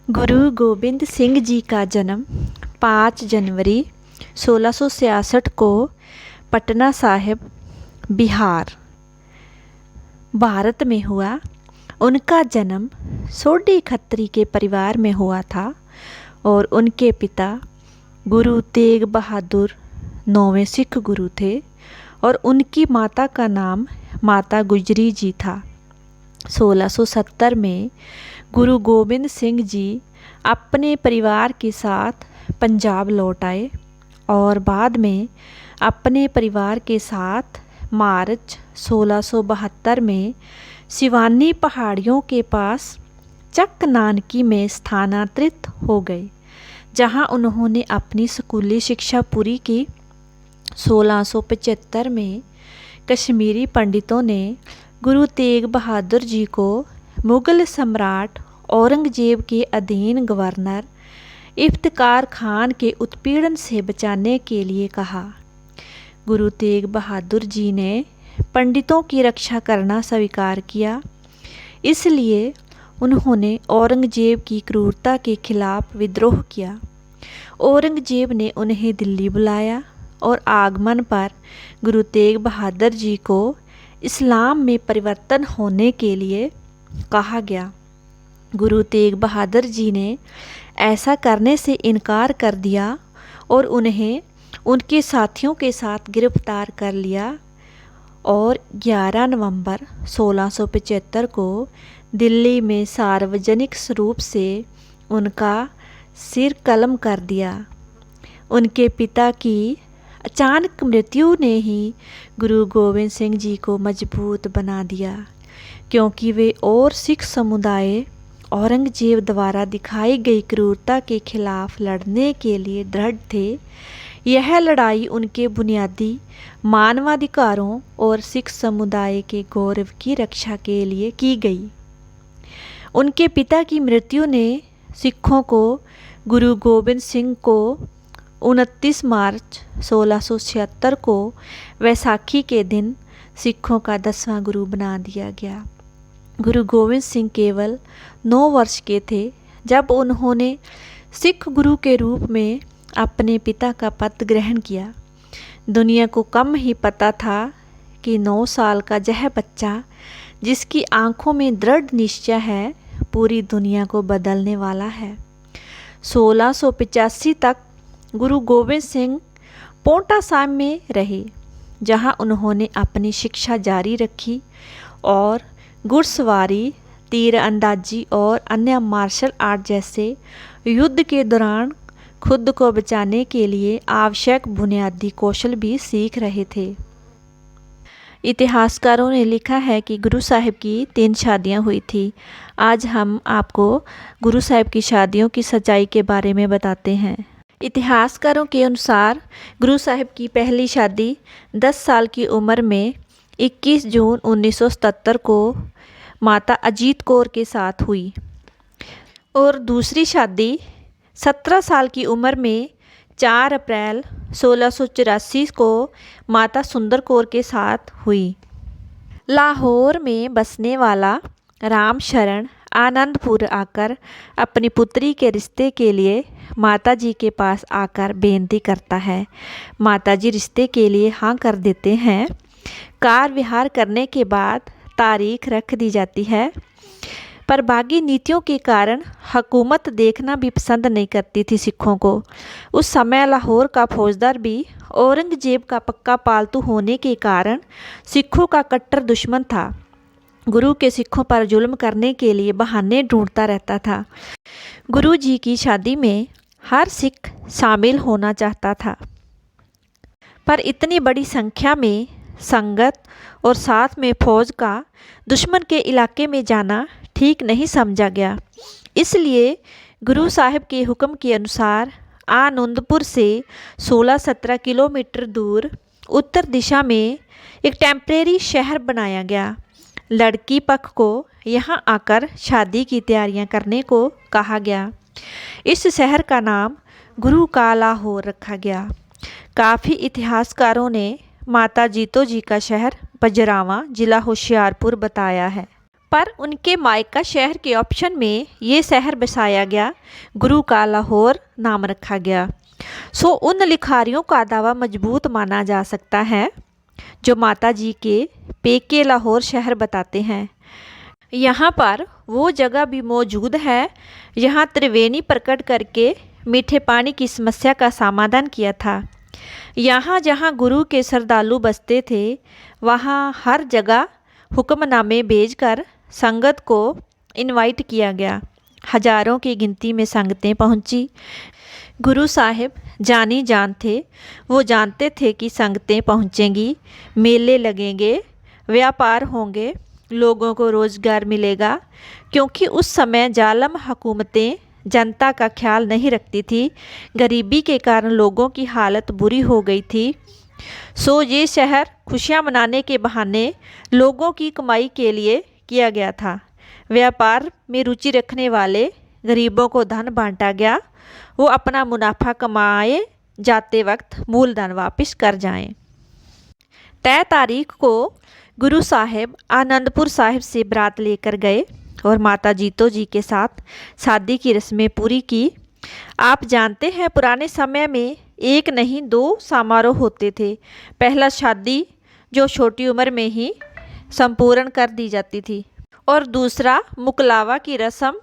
गुरु गोबिंद सिंह जी का जन्म 5 जनवरी 1666 को पटना साहिब, बिहार, भारत में हुआ। उनका जन्म सोडी खत्री के परिवार में हुआ था और उनके पिता गुरु तेग बहादुर 9वें सिख गुरु थे और उनकी माता का नाम माता गुजरी जी था। 1670 में गुरु गोबिंद सिंह जी अपने परिवार के साथ पंजाब लौट आए और बाद में अपने परिवार के साथ मार्च 1672 में सिवानी पहाड़ियों के पास चक नानकी में स्थानांतरित हो गए, जहां उन्होंने अपनी स्कूली शिक्षा पूरी की। 1675 में कश्मीरी पंडितों ने गुरु तेग बहादुर जी को मुग़ल सम्राट औरंगजेब के अधीन गवर्नर इफ्तिकार खान के उत्पीड़न से बचाने के लिए कहा। गुरु तेग बहादुर जी ने पंडितों की रक्षा करना स्वीकार किया, इसलिए उन्होंने औरंगजेब की क्रूरता के खिलाफ विद्रोह किया। औरंगजेब ने उन्हें दिल्ली बुलाया और आगमन पर गुरु तेग बहादुर जी को इस्लाम में परिवर्तन होने के लिए कहा गया। गुरु तेग बहादुर जी ने ऐसा करने से इनकार कर दिया और उन्हें उनके साथियों के साथ गिरफ्तार कर लिया और 11 नवंबर 1675 को दिल्ली में सार्वजनिक रूप से उनका सिर कलम कर दिया। उनके पिता की अचानक मृत्यु ने ही गुरु गोबिंद सिंह जी को मजबूत बना दिया, क्योंकि वे और सिख समुदाय औरंगजेब द्वारा दिखाई गई क्रूरता के खिलाफ लड़ने के लिए दृढ़ थे। यह लड़ाई उनके बुनियादी मानवाधिकारों और सिख समुदाय के गौरव की रक्षा के लिए की गई। उनके पिता की मृत्यु ने सिखों को गुरु गोबिंद सिंह को 29 मार्च 1676 को वैसाखी के दिन सिखों का 10वां गुरु बना दिया गया। गुरु गोबिंद सिंह केवल 9 वर्ष के थे जब उन्होंने सिख गुरु के रूप में अपने पिता का पद ग्रहण किया। दुनिया को कम ही पता था कि 9 साल का यह बच्चा, जिसकी आंखों में दृढ़ निश्चय है, पूरी दुनिया को बदलने वाला है। 1685 तक गुरु गोबिंद सिंह पोंटा साहिब में रहे, जहां उन्होंने अपनी शिक्षा जारी रखी और घुड़सवारी, तीरंदाजी और अन्य मार्शल आर्ट जैसे युद्ध के दौरान खुद को बचाने के लिए आवश्यक बुनियादी कौशल भी सीख रहे थे। इतिहासकारों ने लिखा है कि गुरु साहिब की 3 शादियां हुई थी। आज हम आपको गुरु साहिब की शादियों की सच्चाई के बारे में बताते हैं। इतिहासकारों के अनुसार गुरु साहिब की पहली शादी 10 साल की उम्र में 21 जून 1977 को माता अजीत कौर के साथ हुई और दूसरी शादी 17 साल की उम्र में 4 अप्रैल 1684 को माता सुंदर कौर के साथ हुई। लाहौर में बसने वाला राम शरण आनंदपुर आकर अपनी पुत्री के रिश्ते के लिए माता जी के पास आकर बेनती करता है। माता जी रिश्ते के लिए हाँ कर देते हैं। कार विहार करने के बाद तारीख रख दी जाती है, पर बागी नीतियों के कारण हुकूमत देखना भी पसंद नहीं करती थी सिखों को। उस समय लाहौर का फौजदार भी औरंगजेब का पक्का पालतू होने के कारण सिखों का कट्टर दुश्मन था। गुरु के सिखों पर जुल्म करने के लिए बहाने ढूंढता रहता था। गुरु जी की शादी में हर सिख शामिल होना चाहता था, पर इतनी बड़ी संख्या में संगत और साथ में फौज का दुश्मन के इलाके में जाना ठीक नहीं समझा गया। इसलिए गुरु साहिब के हुक्म के अनुसार आनंदपुर से 16-17 किलोमीटर दूर उत्तर दिशा में एक टेम्परेरी शहर बनाया गया। लड़की पक्ष को यहाँ आकर शादी की तैयारियाँ करने को कहा गया। इस शहर का नाम गुरु का लाहौर रखा गया। काफ़ी इतिहासकारों ने माता जीतो जी का शहर बजरावा, जिला होशियारपुर बताया है। पर उनके मायका शहर के ऑप्शन में ये शहर बसाया गया, गुरु का लाहौर नाम रखा गया। सो उन लिखारियों का दावा मजबूत माना जा सकता है जो माता जी के पेके लाहौर शहर बताते हैं। यहाँ पर वो जगह भी मौजूद है जहाँ त्रिवेणी प्रकट करके मीठे पानी की समस्या का समाधान किया था। यहाँ जहाँ गुरु के श्रद्धालु बसते थे वहाँ हर जगह हुक्मनामे भेजकर संगत को इनवाइट किया गया। हजारों की गिनती में संगतें पहुँची। गुरु साहिब जानी जान थे, वो जानते थे कि संगतें पहुँचेंगी, मेले लगेंगे, व्यापार होंगे, लोगों को रोज़गार मिलेगा, क्योंकि उस समय जालिम हुकूमतें जनता का ख्याल नहीं रखती थी। गरीबी के कारण लोगों की हालत बुरी हो गई थी। सो ये शहर खुशियाँ मनाने के बहाने लोगों की कमाई के लिए किया गया था। व्यापार में रुचि रखने वाले गरीबों को धन बांटा गया, वो अपना मुनाफा कमाए जाते वक्त मूलधन वापस कर जाएं। तय तारीख को गुरु साहिब आनंदपुर साहिब से बारात लेकर गए और माता जीतो जी के साथ शादी की रस्में पूरी की। आप जानते हैं पुराने समय में एक नहीं दो समारोह होते थे। पहला शादी जो छोटी उम्र में ही संपूर्ण कर दी जाती थी और दूसरा मुकलावा की रस्म,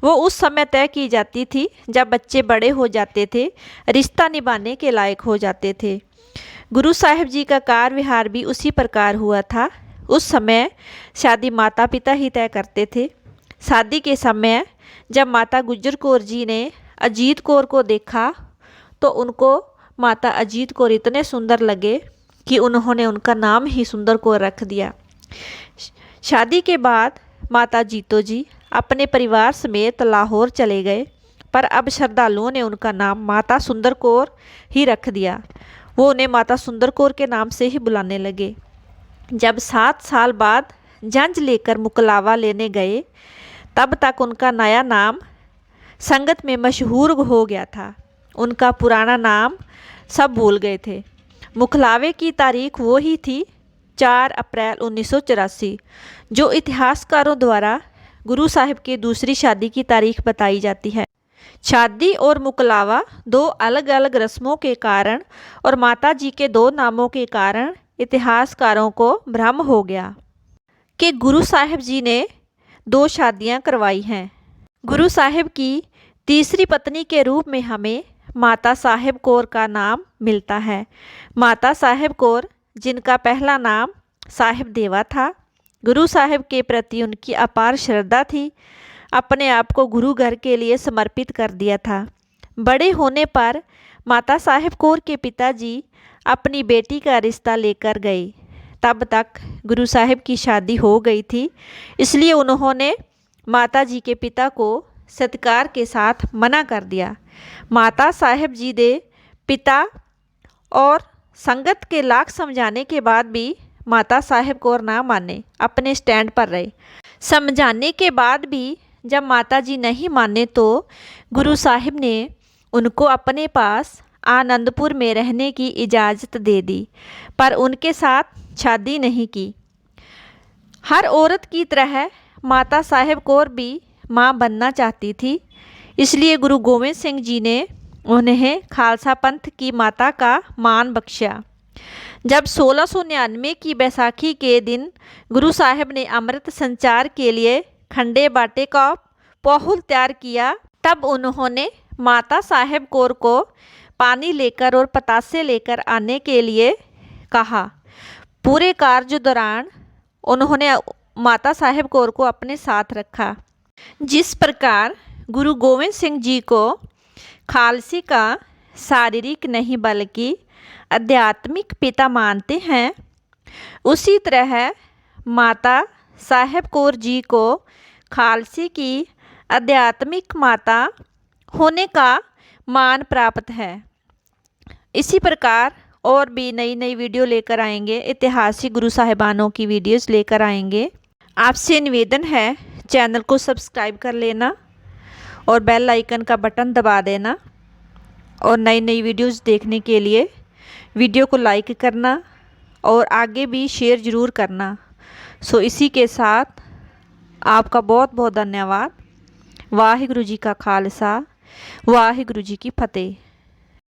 वो उस समय तय की जाती थी जब बच्चे बड़े हो जाते थे, रिश्ता निभाने के लायक हो जाते थे। गुरु साहिब जी का कार विहार भी उसी प्रकार हुआ था। उस समय शादी माता पिता ही तय करते थे। शादी के समय जब माता गुजर कौर जी ने अजीत कौर को देखा तो उनको माता अजीत कौर इतने सुंदर लगे कि उन्होंने उनका नाम ही सुंदर कौर रख दिया। शादी के बाद माता जीतो जी अपने परिवार समेत लाहौर चले गए, पर अब श्रद्धालुओं ने उनका नाम माता सुंदर कौर ही रख दिया। वो उन्हें माता सुंदर कौर के नाम से ही बुलाने लगे। जब 7 साल बाद जंज लेकर मुकलावा लेने गए तब तक उनका नया नाम संगत में मशहूर हो गया था। उनका पुराना नाम सब भूल गए थे। मुकलावे की तारीख वो ही थी 4 अप्रैल 1984, जो इतिहासकारों द्वारा गुरु साहिब की दूसरी शादी की तारीख बताई जाती है। शादी और मुकलावा 2 अलग अलग रस्मों के कारण और माता जी के 2 नामों के कारण इतिहासकारों को भ्रम हो गया कि गुरु साहिब जी ने 2 शादियां करवाई हैं। गुरु साहिब की तीसरी पत्नी के रूप में हमें माता साहिब कौर का नाम मिलता है। माता साहिब कौर जिनका पहला नाम साहिब देवा था। गुरु साहिब के प्रति उनकी अपार श्रद्धा थी। अपने आप को गुरु घर के लिए समर्पित कर दिया था। बड़े होने पर माता साहिब कौर के पिताजी अपनी बेटी का रिश्ता लेकर गए। तब तक गुरु साहिब की शादी हो गई थी, इसलिए उन्होंने माता जी के पिता को सत्कार के साथ मना कर दिया। माता साहिब जी दे पिता और संगत के लाख समझाने के बाद भी माता साहिब कौर ना माने, अपने स्टैंड पर रहे। समझाने के बाद भी जब माता जी नहीं माने तो गुरु साहिब ने उनको अपने पास आनंदपुर में रहने की इजाज़त दे दी, पर उनके साथ शादी नहीं की। हर औरत की तरह माता साहिब कौर भी माँ बनना चाहती थी, इसलिए गुरु गोविंद सिंह जी ने उन्हें खालसा पंथ की माता का मान बख्शा। जब 1699 की बैसाखी के दिन गुरु साहिब ने अमृत संचार के लिए खंडे बाटे का पहुल तैयार किया, तब उन्होंने माता साहिब कौर को पानी लेकर और पतासे लेकर आने के लिए कहा। पूरे कार्य दौरान उन्होंने माता साहिब कौर को अपने साथ रखा। जिस प्रकार गुरु गोविंद सिंह जी को खालसी का शारीरिक नहीं बल्कि आध्यात्मिक पिता मानते हैं, उसी तरह माता साहिब कौर जी को खालसी की आध्यात्मिक माता होने का मान प्राप्त है। इसी प्रकार और भी नई नई वीडियो लेकर आएंगे, ऐतिहासिक गुरु साहिबानों की वीडियोस लेकर आएंगे। आपसे निवेदन है चैनल को सब्सक्राइब कर लेना और बेल आइकन का बटन दबा देना, और नई नई वीडियोस देखने के लिए वीडियो को लाइक करना और आगे भी शेयर ज़रूर करना। सो इसी के साथ आपका बहुत बहुत धन्यवाद। वाहिगुरु जी का खालसा, वाहिगुरु जी की फतेह।